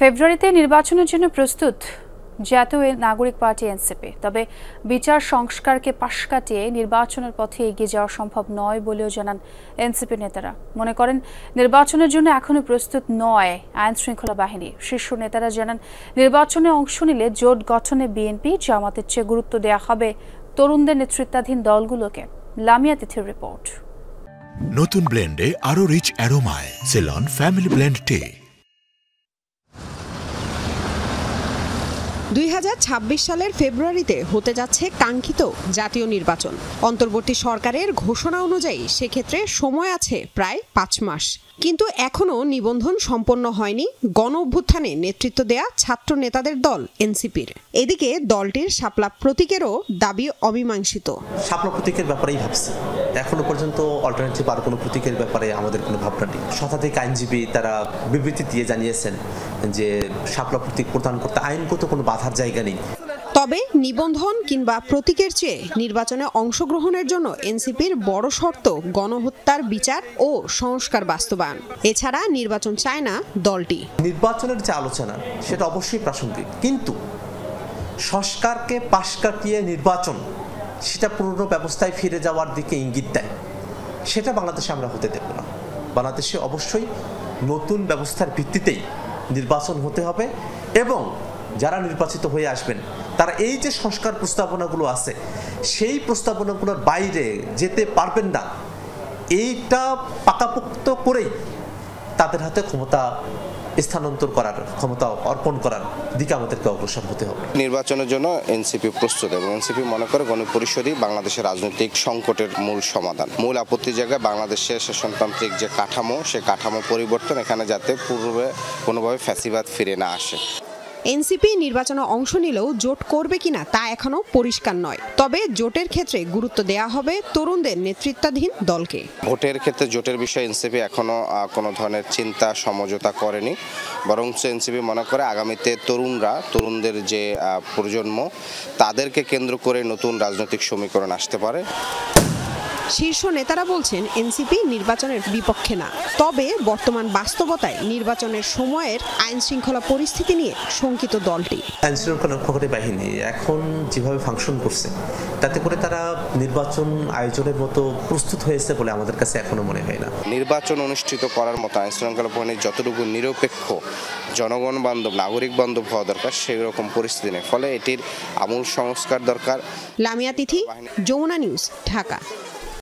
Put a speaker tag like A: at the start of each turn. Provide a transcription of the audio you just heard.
A: ফেব্রুয়ারিতে নির্বাচনের জন্য প্রস্তুত জাতীয় নাগরিক পার্টি এনসিপি। তবে বিচার সংস্কারকে পাশ কাটিয়ে নির্বাচনের পথে এগিয়ে যাওয়া সম্ভব নয় বলেও জানান এনসিপি নেতারা। মনে করেন নির্বাচনের জন্য এখনো প্রস্তুত নয় আইন শৃঙ্খলা বাহিনী। শীর্ষ নেতারা জানান নির্বাচনে অংশ নিলে জোট গঠনে বিএনপি জামাতের চেয়ে গুরুত্ব দেওয়া হবে তরুণদের নেতৃত্বাধীন দলগুলোকে। লামিয়া তিথির রিপোর্ট।
B: নতুন ব্লেন্ডে আরো রিচ অ্যারোমায় সেলন ফ্যামিলি ব্লেন্ড টে।
C: 2026 সালের ফেব্রুয়ারিতে হতে যাচ্ছে কাঙ্ক্ষিত জাতীয় নির্বাচন। অন্তর্বর্তী সরকারের ঘোষণা অনুযায়ী সেক্ষেত্রে সময় আছে প্রায় 5 মাস। কিন্তু এখনো নিবন্ধন সম্পন্ন হয়নি গণ অভ্যুত্থানে নেতৃত্ব দেয়া ছাত্র নেতাদের দল এনসিপির। এদিকে দলটির শাপলা প্রতীকেরও দাবি অমীমাংসিত।
D: শাপলা প্রতীকের ব্যাপারেই ভাবছি, এখনো পর্যন্ত অল্টারনেটিভ আর কোনো প্রতীকের ব্যাপারে আমাদের কোনো ভাবনা নেই। শতাধিক আইনজীবী তারা বিবৃতি দিয়ে জানিয়েছেন যে শাপলা প্রতীক প্রদান করতে আইনগত কোনো বাধার জায়গা নেই।
C: তবে নিবন্ধন কিংবা প্রতীকের চেয়ে নির্বাচনে অংশগ্রহণের জন্য এনসিপির বড় শর্ত গণহত্যার বিচার ও সংস্কার বাস্তবায়ন। এছাড়া নির্বাচন চায় না দলটি।
D: নির্বাচনের যে আলোচনা সেটা অবশ্যই প্রাসঙ্গিক, কিন্তু সংস্কারকে পাশ কাটিয়ে নির্বাচন সেটা পুরনো ব্যবস্থায় ফিরে যাওয়ার দিকে ইঙ্গিত দেয়। সেটা বাংলাদেশে আমরা হতে দেব না। বাংলাদেশে অবশ্যই নতুন ব্যবস্থার ভিত্তিতেই নির্বাচন হতে হবে এবং যারা নির্বাচিত হয়ে আসবেন তারা এই যে সংস্কার প্রস্তাবনাগুলো আছে সেই প্রস্তাবনাগুলোর বাইরে যেতে পারবেন না। এইটা পাকাপোক্ত করেই তাদের হাতে ক্ষমতা স্থানান্তর করার, ক্ষমতা অর্পণ করার দিকে আমাদেরকে অগ্রসর হতে হবে।
E: নির্বাচনের জন্য এনসিপি প্রস্তুত এবং এনসিপি মনে করে গণপরিষদই বাংলাদেশের রাজনৈতিক সংকটের মূল সমাধান। মূল আপত্তি জায়গায় বাংলাদেশের শাসনতান্ত্রিক যে কাঠামো, সে কাঠামো পরিবর্তন, এখানে যাতে পূর্বে কোনোভাবে ফ্যাসিবাদ ফিরে না আসে।
C: এনসিপি নির্বাচনে অংশ নিলেও জোট করবে কিনা তা এখনো পরিষ্কার নয়। তবে জোটের ক্ষেত্রে গুরুত্ব দেওয়া হবে তরুণদের নেতৃত্বাধীন দলকে।
E: ভোটের ক্ষেত্রে জোটের বিষয়ে এনসিপি এখনো কোনো ধরনের চিন্তা সমঝোতা করেনি, বরং এনসিপি মনে করে আগামীতে তরুণদের যে প্রজন্ম তাদেরকে কেন্দ্র করে নতুন রাজনৈতিক সমীকরণ আসতে পারে।
C: শীর্ষ নেতারা বলছেন এনসিপি নির্বাচনের বিপক্ষে না, তবে বর্তমান বাস্তবতায় নির্বাচনের সময়ের আইন শৃঙ্খলা পরিস্থিতি নিয়ে শঙ্কিত দলটি।
D: আইন শৃঙ্খলা রক্ষাকারী বাহিনী এখন যেভাবে ফাংশন করছে তাতে করে তারা নির্বাচন আয়োজনের মতো প্রস্তুত হয়েছে বলে আমাদের কাছে এখনো মনে হয় না।
E: নির্বাচন অনুষ্ঠিত করার মতো আইন শৃঙ্খলা বাহিনী যতটুকু নিরপেক্ষ, জনগণ বান্ধব, নাগরিক বান্ধব হওয়া দরকার সেই রকম পরিস্থিতি নেই। ফলে এটির আমূল সংস্কার দরকার।
C: লামিয়া তিথি, যমুনা নিউজ, ঢাকা।